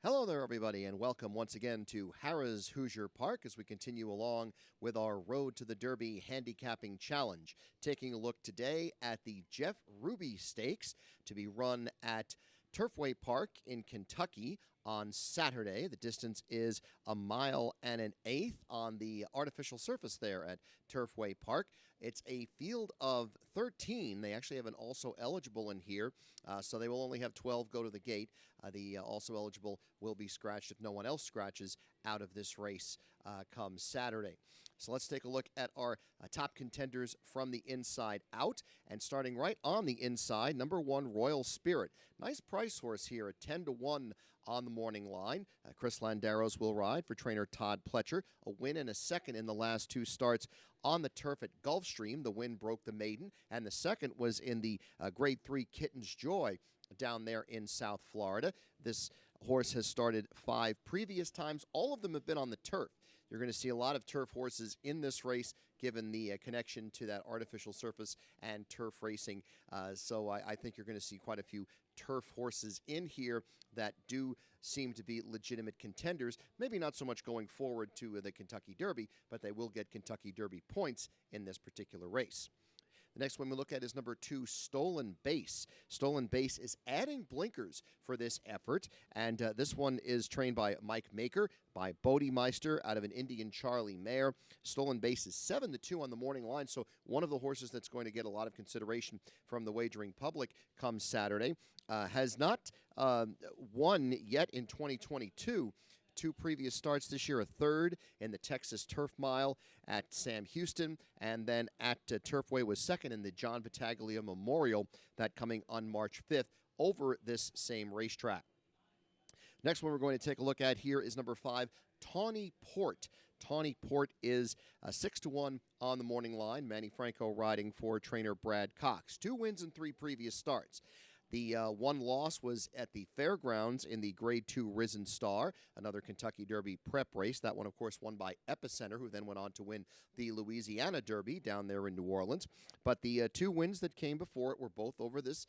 Hello there, everybody, and welcome once again to Harrah's Hoosier Park as we continue along with our Road to the Derby Handicapping Challenge. Taking a look today at the Jeff Ruby Stakes to be run at Turfway Park in Kentucky on Saturday. The distance is 1.125 miles on the artificial surface there at Turfway Park. It's a field of 13. They actually have an also eligible in here, so they will only have 12 go to the gate. The also eligible will be scratched if no one else scratches out of this race come Saturday. So let's take a look at our top contenders from the inside out. And starting right on the inside, number 1, Royal Spirit. Nice price horse here at 10-1 on the morning line. Chris Landeros will ride for trainer Todd Pletcher. A win and a second in the last 2 starts on the turf at Gulfstream. The win broke the maiden, and the second was in the Grade 3 Kitten's Joy down there in South Florida. This horse has started 5 previous times. All of them have been on the turf. You're going to see a lot of turf horses in this race, given the connection to that artificial surface and turf racing. So I think you're going to see quite a few turf horses in here that do seem to be legitimate contenders. Maybe not so much going forward to the Kentucky Derby, but they will get Kentucky Derby points in this particular race. The next one we look at is number 2, Stolen Base. Stolen Base is adding blinkers for this effort, and this one is trained by Mike Maker, by Bodemeister out of an Indian Charlie mare. Stolen Base is 7-2 on the morning line, so one of the horses that's going to get a lot of consideration from the wagering public come Saturday. Has not won yet in 2022. 2 previous starts this year, a third in the Texas Turf Mile at Sam Houston, and then at Turfway was second in the John Battaglia Memorial, that coming on March 5th over this same racetrack. Next one we're going to take a look at here is number 5, Tawny Port. Tawny Port is 6-1 on the morning line. Manny Franco riding for trainer Brad Cox. 2 wins in 3 previous starts. The one loss was at the Fairgrounds in the Grade 2 Risen Star, another Kentucky Derby prep race. That one, of course, won by Epicenter, who then went on to win the Louisiana Derby down there in New Orleans. But the 2 wins that came before it were both over this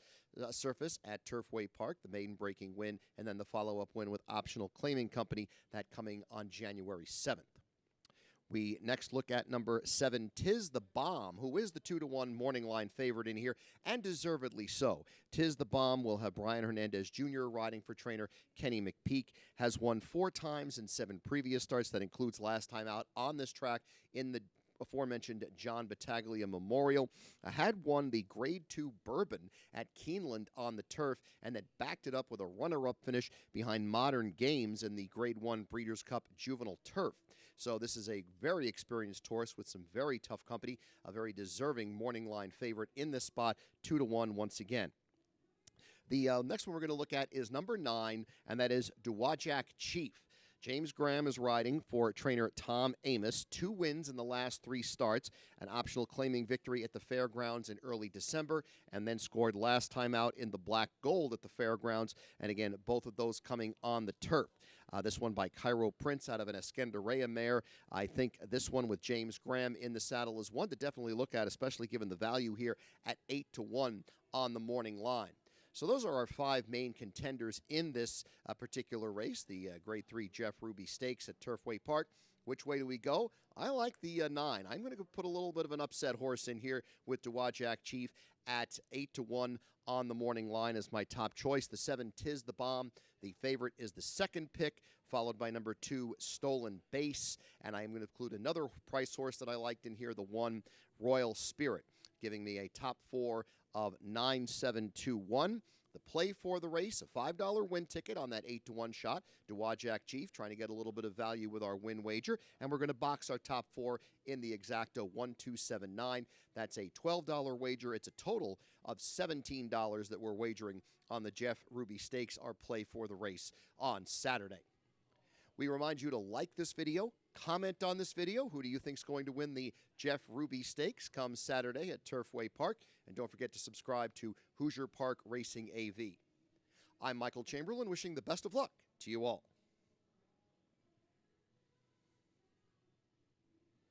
surface at Turfway Park, the maiden breaking win, and then the follow-up win with Optional Claiming Company, that coming on January 7th. We next look at number 7, Tiz the Bomb, who is the 2-1 morning line favorite in here, and deservedly so. Tiz the Bomb will have Brian Hernandez Jr. riding for trainer Kenny McPeak. Has won 4 times in 7 previous starts. That includes last time out on this track in the aforementioned John Battaglia Memorial. Had won the Grade 2 Bourbon at Keeneland on the turf, and then backed it up with a runner-up finish behind Modern Games in the Grade 1 Breeders' Cup Juvenile Turf. So this is a very experienced horse with some very tough company, a very deserving morning line favorite in this spot, 2-1 once again. The next one we're going to look at is number 9, and that is Duwajak Chief. James Graham is riding for trainer Tom Amos. 2 wins in the last 3 starts, an optional claiming victory at the Fairgrounds in early December, and then scored last time out in the Black Gold at the Fairgrounds, and again, both of those coming on the turf. This one by Cairo Prince out of an Escandarea mare. I think this one with James Graham in the saddle is one to definitely look at, especially given the value here at 8-1 on the morning line. So those are our 5 main contenders in this particular race, the Grade 3 Jeff Ruby Stakes at Turfway Park. Which way do we go? I like the 9. I'm going to put a little bit of an upset horse in here with Duwajak Chief at 8-1 on the morning line as my top choice. The 7, Tiz the Bomb. The favorite is the 2nd pick, followed by number 2, Stolen Base. And I'm going to include another price horse that I liked in here, the 1, Royal Spirit, giving me a top 4 of 9, 7, 2, 1. The play for the race, a $5 win ticket on that 8-1 shot. Duwajak Chief trying to get a little bit of value with our win wager. And we're going to box our top 4 in the exacta 1-2-7-9. That's a $12 wager. It's a total of $17 that we're wagering on the Jeff Ruby Stakes, our play for the race on Saturday. We remind you to like this video, comment on this video. Who do you think is going to win the Jeff Ruby Stakes come Saturday at Turfway Park? And don't forget to subscribe to Hoosier Park Racing AV. I'm Michael Chamberlain, wishing the best of luck to you all.